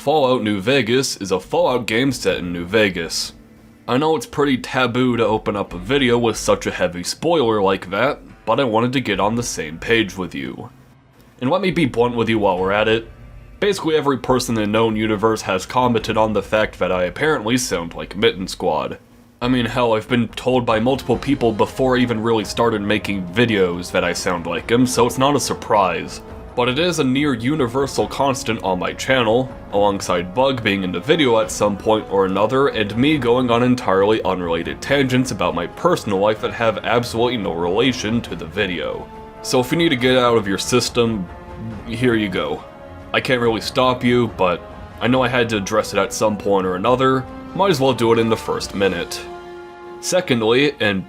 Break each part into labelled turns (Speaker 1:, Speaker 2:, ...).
Speaker 1: Fallout New Vegas is a Fallout game set in New Vegas. I know it's pretty taboo to open up a video with such a heavy spoiler like that, but I wanted to get on the same page with you. And let me be blunt with you while we're at it. Basically every person in the known universe has commented on the fact that I apparently sound like Mitten Squad. I mean, hell, I've been told by multiple people before I even really started making videos that I sound like him, so it's not a surprise. But it is a near universal constant on my channel, alongside Bug being in the video at some point or another, and me going on entirely unrelated tangents about my personal life that have absolutely no relation to the video. So if you need to get out of your system, here you go. I can't really stop you, but I know I had to address it at some point or another, might as well do it in the first minute. Secondly, and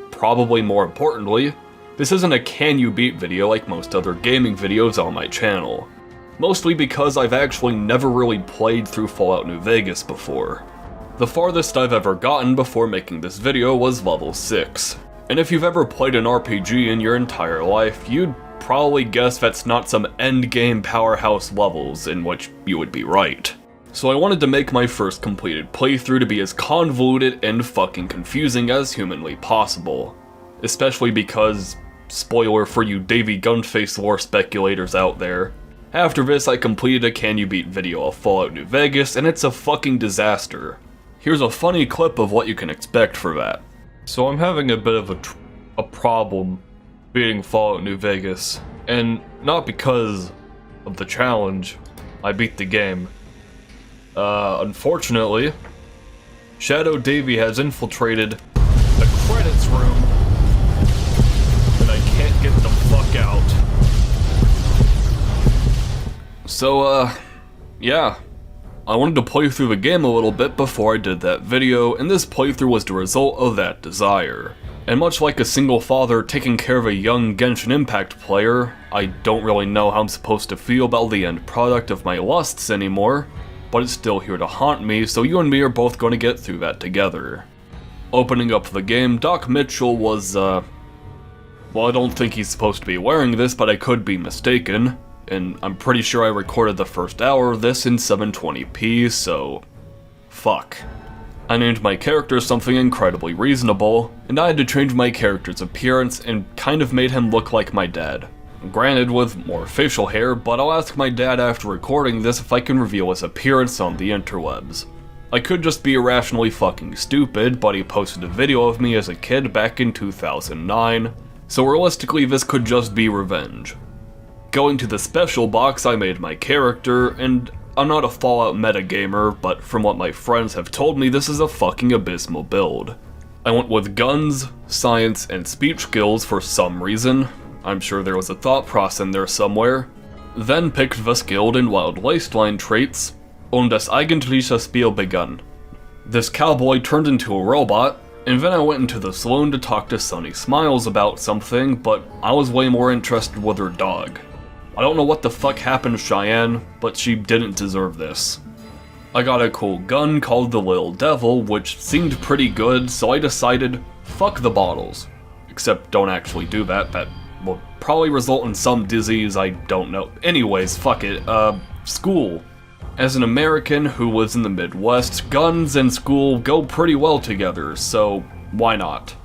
Speaker 1: probably more importantly, this isn't a can you beat video like most other gaming videos on my channel. Mostly because I've actually never really played through Fallout New Vegas before. The farthest I've ever gotten before making this video was level 6. And if you've ever played an RPG in your entire life, you'd probably guess that's not some endgame powerhouse levels, in which you would be right. So I wanted to make my first completed playthrough to be as convoluted and fucking confusing as humanly possible. Especially because, spoiler for you Davey Gunface lore speculators out there, after this I completed a can you beat video of Fallout New Vegas and it's a fucking disaster. Here's a funny clip of what you can expect for that. So I'm having a bit of a problem beating Fallout New Vegas, and not because of the challenge, I beat the game. Unfortunately, Shadow Davey has infiltrated the credits room and I can't get the fuck out. So, yeah. I wanted to play through the game a little bit before I did that video, and this playthrough was the result of that desire. And much like a single father taking care of a young Genshin Impact player, I don't really know how I'm supposed to feel about the end product of my lusts anymore, but it's still here to haunt me, so you and me are both going to get through that together. Opening up the game, Doc Mitchell was, well, I don't think he's supposed to be wearing this, but I could be mistaken, and I'm pretty sure I recorded the first hour of this in 720p, so fuck. I named my character something incredibly reasonable, and I had to change my character's appearance and kind of made him look like my dad. Granted with more facial hair, but I'll ask my dad after recording this if I can reveal his appearance on the interwebs. I could just be irrationally fucking stupid, but he posted a video of me as a kid back in 2009, so realistically this could just be revenge. Going to the special box, I made my character, and I'm not a Fallout metagamer, but from what my friends have told me, this is a fucking abysmal build. I went with guns, science, and speech skills for some reason. I'm sure there was a thought process in there somewhere. Then picked the skilled and wild wasteland traits, und das eigentliche Spiel begann. This cowboy turned into a robot, and then I went into the saloon to talk to Sunny Smiles about something, but I was way more interested with her dog. I don't know what the fuck happened to Cheyenne, but she didn't deserve this. I got a cool gun called the Little Devil, which seemed pretty good, so I decided, fuck the bottles. Except don't actually do that, that will probably result in some disease, I don't know. Anyways, fuck it, school. As an American who lives in the Midwest, guns and school go pretty well together, so why not?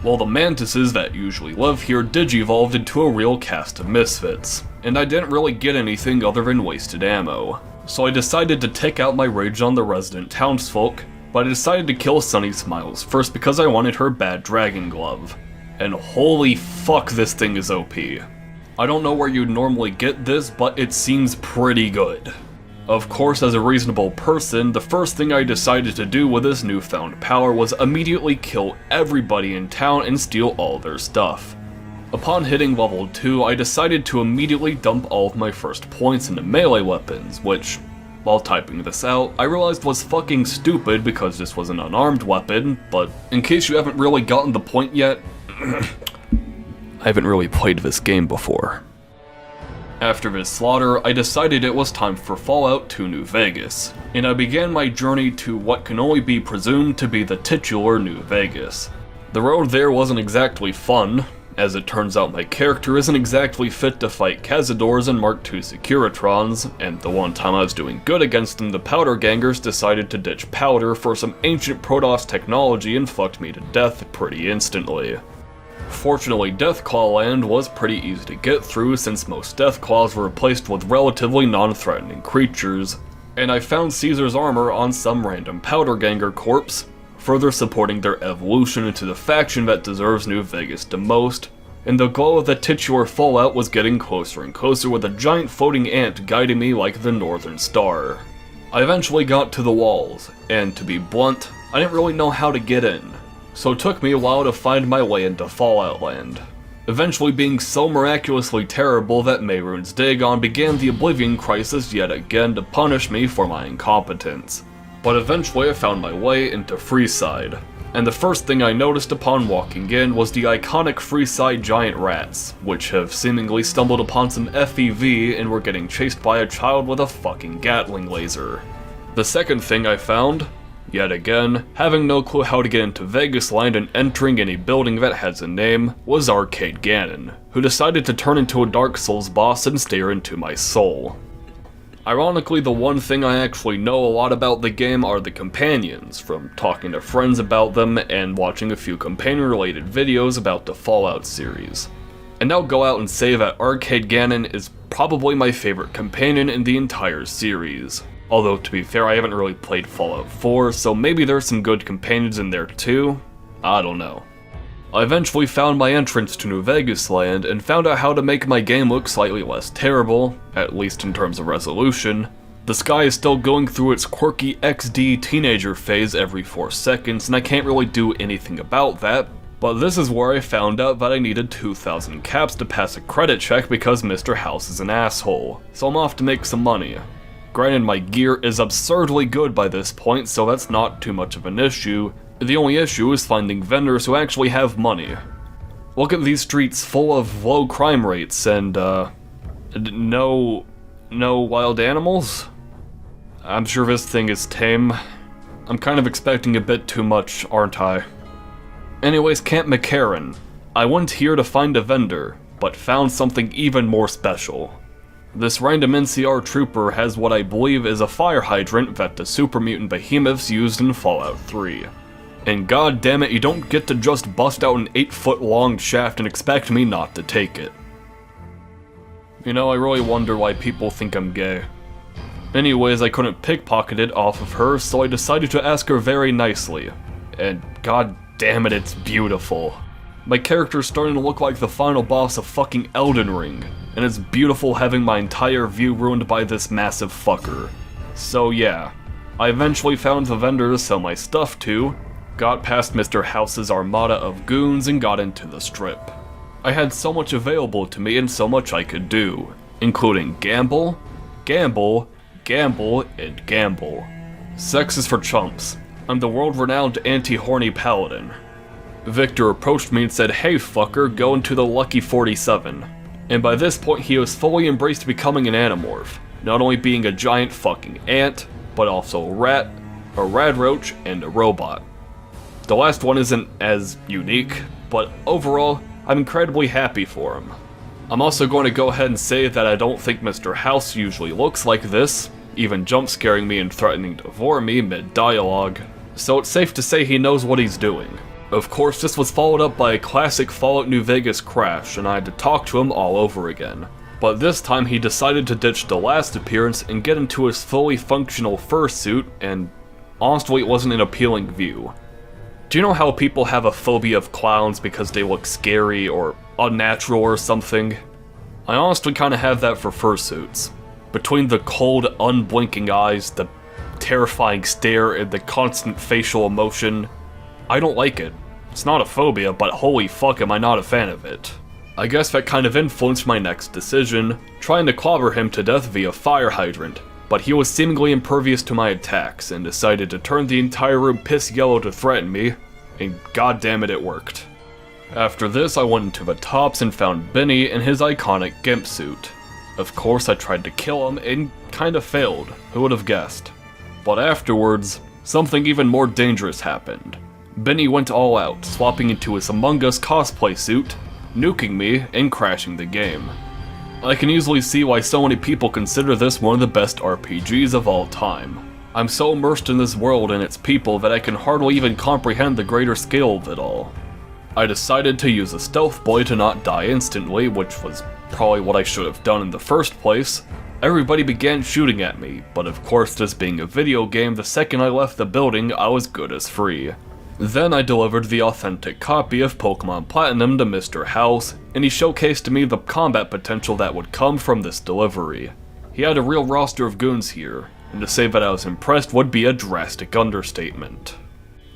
Speaker 1: Well, the mantises that usually live here digivolved into a real cast of misfits, and I didn't really get anything other than wasted ammo. So I decided to take out my rage on the resident townsfolk, but I decided to kill Sunny Smiles first because I wanted her bad dragon glove. And holy fuck, this thing is OP. I don't know where you'd normally get this, but it seems pretty good. Of course, as a reasonable person, the first thing I decided to do with this newfound power was immediately kill everybody in town and steal all their stuff. Upon hitting level 2, I decided to immediately dump all of my first points into melee weapons, which, while typing this out, I realized was fucking stupid because this was an unarmed weapon, but in case you haven't really gotten the point yet, I haven't really played this game before. After this slaughter, I decided it was time for Fallout 2 New Vegas, and I began my journey to what can only be presumed to be the titular New Vegas. The road there wasn't exactly fun, As it turns out, my character isn't exactly fit to fight Cazadors and Mark II Securitrons, and the one time I was doing good against them, the Powder Gangers decided to ditch powder for some ancient Protoss technology and fucked me to death pretty instantly. Fortunately, Deathclaw land was pretty easy to get through since most Deathclaws were replaced with relatively non-threatening creatures, and I found Caesar's armor on some random Powder Ganger corpse, further supporting their evolution into the faction that deserves New Vegas the most, and the glow of the titular fallout was getting closer and closer with a giant floating ant guiding me like the Northern Star. I eventually got to the walls, and to be blunt, I didn't really know how to get in, so it took me a while to find my way into Fallout Land, eventually being so miraculously terrible that Mehrunes Dagon began the Oblivion Crisis yet again to punish me for my incompetence. But eventually I found my way into Freeside, and the first thing I noticed upon walking in was the iconic Freeside giant rats, which have seemingly stumbled upon some FEV and were getting chased by a child with a fucking Gatling laser. The second thing I found, yet again, having no clue how to get into Vegas Land and entering any building that has a name, was Arcade Gannon, who decided to turn into a Dark Souls boss and stare into my soul. Ironically, the one thing I actually know a lot about the game are the companions, from talking to friends about them and watching a few companion-related videos about the Fallout series. And I'll go out and say that Arcade Gannon is probably my favorite companion in the entire series. Although, to be fair, I haven't really played Fallout 4, so maybe there's some good companions in there too? I don't know. I eventually found my entrance to New Vegas Land and found out how to make my game look slightly less terrible, at least in terms of resolution. The sky is still going through its quirky XD teenager phase every 4 seconds, and I can't really do anything about that, but this is where I found out that I needed 2,000 caps to pass a credit check because Mr. House is an asshole, so I'm off to make some money. Granted, my gear is absurdly good by this point, so that's not too much of an issue. The only issue is finding vendors who actually have money. Look at these streets full of low crime rates and, no wild animals? I'm sure this thing is tame. I'm kind of expecting a bit too much, aren't I? Anyways, Camp McCarran. I went here to find a vendor, but found something even more special. This random NCR trooper has what I believe is a fire hydrant that the super mutant behemoths used in Fallout 3. And god damn it, you don't get to just bust out an 8-foot long shaft and expect me not to take it. You know, I really wonder why people think I'm gay. Anyways, I couldn't pickpocket it off of her, so I decided to ask her very nicely. And god damn it, it's beautiful. My character's starting to look like the final boss of fucking Elden Ring, and it's beautiful having my entire view ruined by this massive fucker. So yeah, I eventually found the vendor to sell my stuff to, got past Mr. House's armada of goons, and got into the strip. I had so much available to me and so much I could do, including gamble, gamble, gamble, and gamble. Sex is for chumps. I'm the world-renowned anti-horny paladin. Victor approached me and said, "Hey fucker, go into the Lucky 47. And by this point he was fully embraced becoming an Animorph, not only being a giant fucking ant, but also a rat, a radroach, and a robot. The last one isn't as unique, but overall, I'm incredibly happy for him. I'm also going to go ahead and say that I don't think Mr. House usually looks like this, even jump scaring me and threatening to devour me mid-dialogue, so it's safe to say he knows what he's doing. Of course, this was followed up by a classic Fallout New Vegas crash, and I had to talk to him all over again. But this time he decided to ditch the last appearance and get into his fully functional fursuit, and honestly it wasn't an appealing view. Do you know how people have a phobia of clowns because they look scary or unnatural or something? I honestly kinda have that for fursuits. Between the cold, unblinking eyes, the terrifying stare, and the constant facial emotion, I don't like it. It's not a phobia, but holy fuck am I not a fan of it. I guess that kind of influenced my next decision, trying to clobber him to death via fire hydrant, but he was seemingly impervious to my attacks and decided to turn the entire room piss yellow to threaten me, and goddammit it worked. After this I went into the tops and found Benny in his iconic gimp suit. Of course I tried to kill him and kinda failed, who would have guessed. But afterwards, something even more dangerous happened. Benny went all out, swapping into his Among Us cosplay suit, nuking me and crashing the game. I can easily see why so many people consider this one of the best RPGs of all time. I'm so immersed in this world and its people that I can hardly even comprehend the greater scale of it all. I decided to use a stealth boy to not die instantly, which was probably what I should have done in the first place. Everybody began shooting at me, but of course, this being a video game, the second I left the building, I was good as free. Then I delivered the authentic copy of Pokemon Platinum to Mr. House, and he showcased to me the combat potential that would come from this delivery. He had a real roster of goons here, and to say that I was impressed would be a drastic understatement.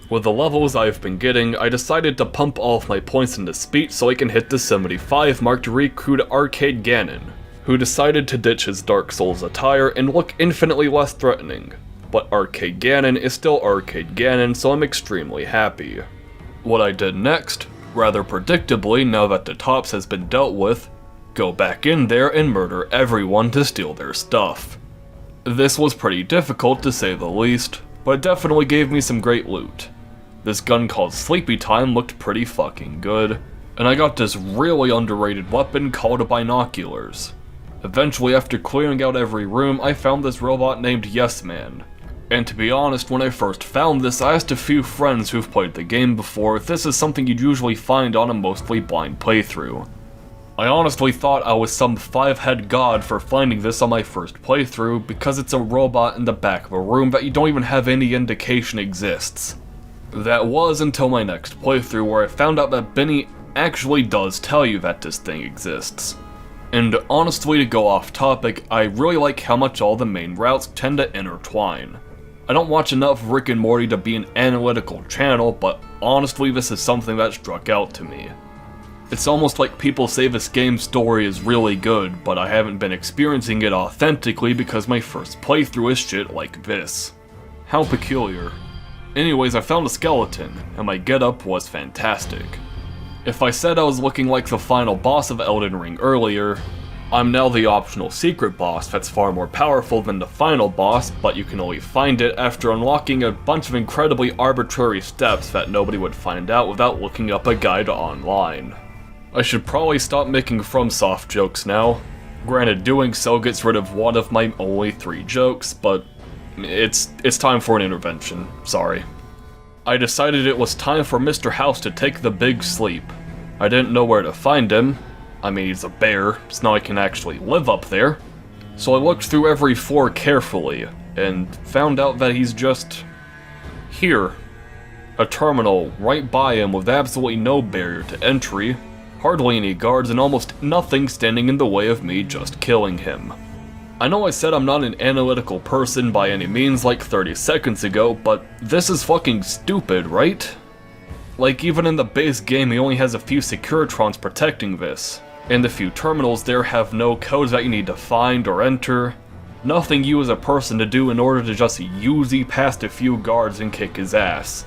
Speaker 1: With the levels I've been getting, I decided to pump all of my points into speech so I can hit the 75 mark to recruit Arcade Ganon, who decided to ditch his Dark Souls attire and look infinitely less threatening. But Arcade Ganon is still Arcade Ganon, so I'm extremely happy. What I did next, rather predictably now that the tops has been dealt with, go back in there and murder everyone to steal their stuff. This was pretty difficult to say the least, but it definitely gave me some great loot. This gun called Sleepy Time looked pretty fucking good, and I got this really underrated weapon called binoculars. Eventually, after clearing out every room, I found this robot named Yes Man. And to be honest, when I first found this, I asked a few friends who've played the game before if this is something you'd usually find on a mostly blind playthrough. I honestly thought I was some 5-head god for finding this on my first playthrough because it's a robot in the back of a room that you don't even have any indication exists. That was until my next playthrough where I found out that Benny actually does tell you that this thing exists. And honestly, to go off topic, I really like how much all the main routes tend to intertwine. I don't watch enough Rick and Morty to be an analytical channel, but honestly this is something that struck out to me. It's almost like people say this game's story is really good, but I haven't been experiencing it authentically because my first playthrough is shit like this. How peculiar. Anyways, I found a skeleton, and my getup was fantastic. If I said I was looking like the final boss of Elden Ring earlier, I'm now the optional secret boss that's far more powerful than the final boss, but you can only find it after unlocking a bunch of incredibly arbitrary steps that nobody would find out without looking up a guide online. I should probably stop making FromSoft jokes now. Granted, doing so gets rid of one of my only 3 jokes, but it's time for an intervention, sorry. I decided it was time for Mr. House to take the big sleep. I didn't know where to find him. I mean, he's a bear, so now I can actually live up there. So I looked through every floor carefully, and found out that he's just here. A terminal right by him with absolutely no barrier to entry, hardly any guards, and almost nothing standing in the way of me just killing him. I know I said I'm not an analytical person by any means like 30 seconds ago, but this is fucking stupid, right? Like, even in the base game he only has a few Securitrons protecting this, and the few terminals there have no codes that you need to find or enter. Nothing you as a person to do in order to just Uzi past a few guards and kick his ass.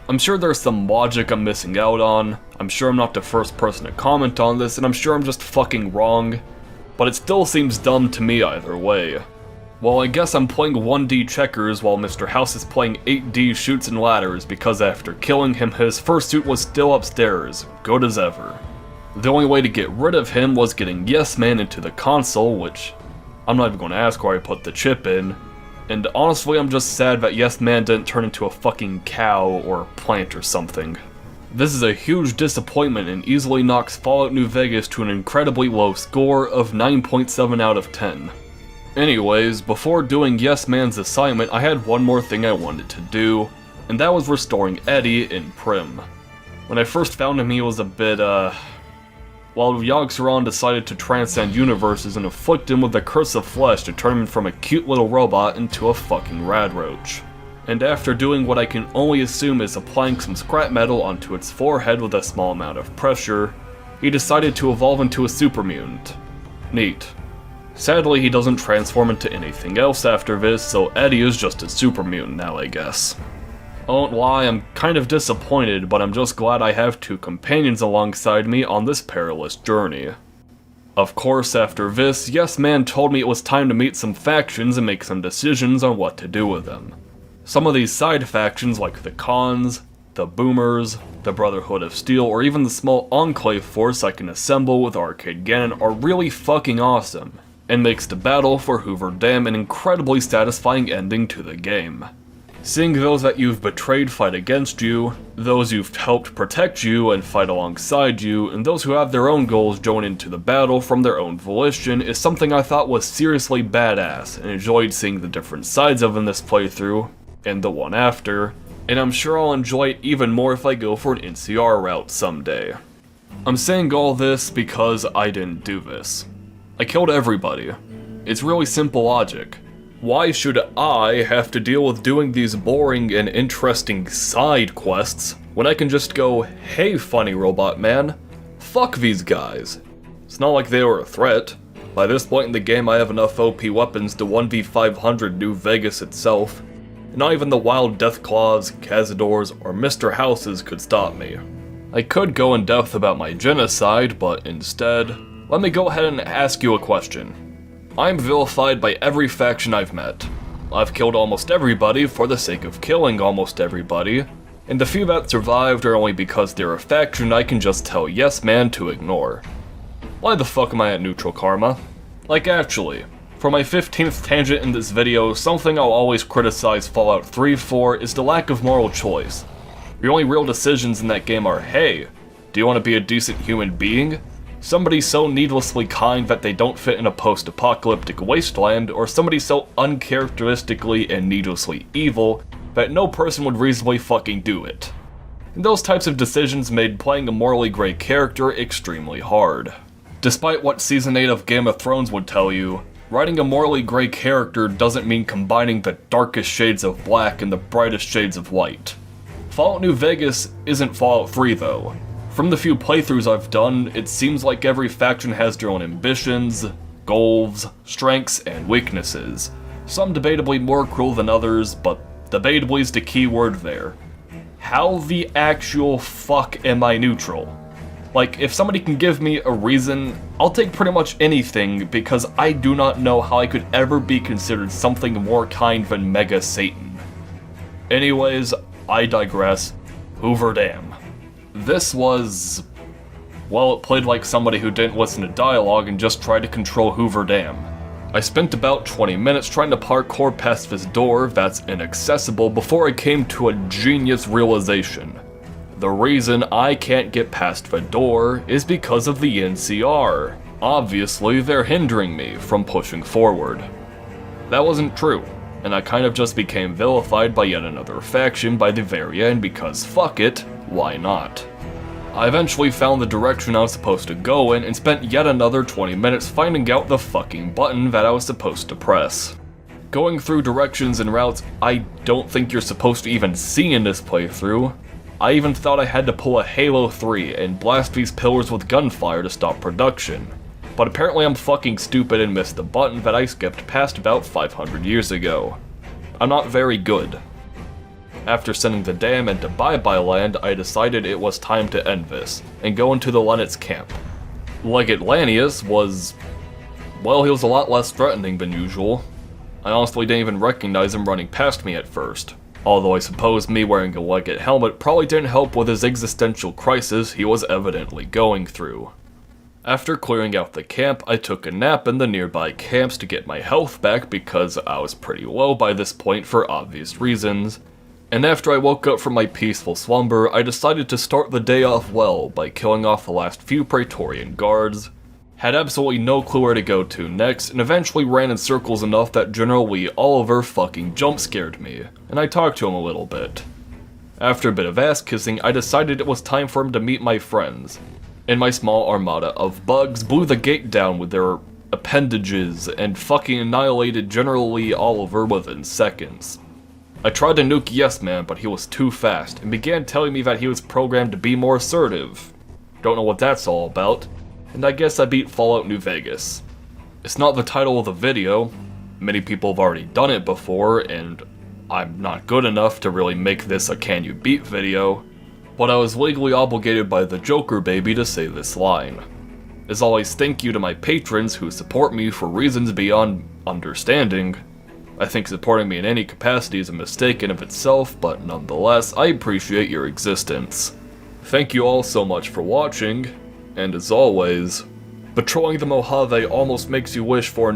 Speaker 1: I'm sure there's some logic I'm missing out on, I'm sure I'm not the first person to comment on this, and I'm sure I'm just fucking wrong. But it still seems dumb to me either way. Well, I guess I'm playing 1D checkers while Mr. House is playing 8D shoots and ladders because after killing him his fursuit was still upstairs, good as ever. The only way to get rid of him was getting Yes Man into the console, which I'm not even going to ask where I put the chip in, and honestly I'm just sad that Yes Man didn't turn into a fucking cow or plant or something. This is a huge disappointment and easily knocks Fallout New Vegas to an incredibly low score of 9.7 out of 10. Anyways, before doing Yes Man's assignment, I had one more thing I wanted to do, and that was restoring Eddie in Prim. When I first found him, he was a bit, while Yogg-Saron decided to transcend universes and afflict him with the curse of flesh to turn him from a cute little robot into a fucking radroach. And after doing what I can only assume is applying some scrap metal onto its forehead with a small amount of pressure, he decided to evolve into a super mutant. Neat. Sadly, he doesn't transform into anything else after this, so Eddie is just a super mutant now, I guess. I won't lie, I'm kind of disappointed, but I'm just glad I have 2 companions alongside me on this perilous journey. Of course, after this, Yes Man told me it was time to meet some factions and make some decisions on what to do with them. Some of these side factions, like the Khans, the Boomers, the Brotherhood of Steel, or even the small Enclave force I can assemble with Arcade Gannon are really fucking awesome, and makes the battle for Hoover Dam an incredibly satisfying ending to the game. Seeing those that you've betrayed fight against you, those you've helped protect you and fight alongside you, and those who have their own goals join into the battle from their own volition is something I thought was seriously badass, and enjoyed seeing the different sides of in this playthrough, and the one after, and I'm sure I'll enjoy it even more if I go for an NCR route someday. I'm saying all this because I didn't do this. I killed everybody. It's really simple logic. Why should I have to deal with doing these boring and interesting side quests when I can just go, hey funny robot man, fuck these guys? It's not like they were a threat. By this point in the game I have enough OP weapons to 1v500 New Vegas itself. Not even the Wild Deathclaws, Cazadors, or Mr. Houses could stop me. I could go in depth about my genocide, but instead, let me go ahead and ask you a question. I'm vilified by every faction I've met. I've killed almost everybody for the sake of killing almost everybody, and the few that survived are only because they're a faction I can just tell yes man to ignore. Why the fuck am I at neutral karma? Like actually, for my 15th tangent in this video, something I'll always criticize Fallout 3 for is the lack of moral choice. Your only real decisions in that game are, hey, do you want to be a decent human being? Somebody so needlessly kind that they don't fit in a post-apocalyptic wasteland, or somebody so uncharacteristically and needlessly evil that no person would reasonably fucking do it. And those types of decisions made playing a morally gray character extremely hard. Despite what Season 8 of Game of Thrones would tell you, writing a morally gray character doesn't mean combining the darkest shades of black and the brightest shades of white. Fallout New Vegas isn't Fallout 3 though. From the few playthroughs I've done, it seems like every faction has their own ambitions, goals, strengths, and weaknesses. Some debatably more cruel than others, but debatably is the key word there. How the actual fuck am I neutral? Like, if somebody can give me a reason, I'll take pretty much anything because I do not know how I could ever be considered something more kind than Mega Satan. Anyways, I digress. Hoover Dam. This was... well, it played like somebody who didn't listen to dialogue and just tried to control Hoover Dam. I spent about 20 minutes trying to parkour past this door that's inaccessible before I came to a genius realization. The reason I can't get past the door is because of the NCR. Obviously, they're hindering me from pushing forward. That wasn't true, and I kind of just became vilified by yet another faction by the very end because fuck it, why not? I eventually found the direction I was supposed to go in and spent yet another 20 minutes finding out the fucking button that I was supposed to press. Going through directions and routes I don't think you're supposed to even see in this playthrough. I even thought I had to pull a Halo 3 and blast these pillars with gunfire to stop production. But apparently I'm fucking stupid and missed the button that I skipped past about 500 years ago. I'm not very good. After sending the dam into Bye-Bye Land, I decided it was time to end this, and go into the Lennox camp. Legate Lanius was... well, he was a lot less threatening than usual. I honestly didn't even recognize him running past me at first, although I suppose me wearing a Legate helmet probably didn't help with his existential crisis he was evidently going through. After clearing out the camp, I took a nap in the nearby camps to get my health back because I was pretty low by this point for obvious reasons. And after I woke up from my peaceful slumber, I decided to start the day off well by killing off the last few Praetorian guards, had absolutely no clue where to go to next, and eventually ran in circles enough that General Lee Oliver fucking jump scared me, and I talked to him a little bit. After a bit of ass kissing, I decided it was time for him to meet my friends, and my small armada of bugs blew the gate down with their appendages and fucking annihilated General Lee Oliver within seconds. I tried to nuke Yes Man, but he was too fast, and began telling me that he was programmed to be more assertive. Don't know what that's all about, and I guess I beat Fallout New Vegas. It's not the title of the video, many people have already done it before, and I'm not good enough to really make this a can you beat video, but I was legally obligated by the Joker baby to say this line. As always, thank you to my patrons who support me for reasons beyond understanding. I think supporting me in any capacity is a mistake in of itself, but nonetheless, I appreciate your existence. Thank you all so much for watching, and as always, patrolling the Mojave almost makes you wish for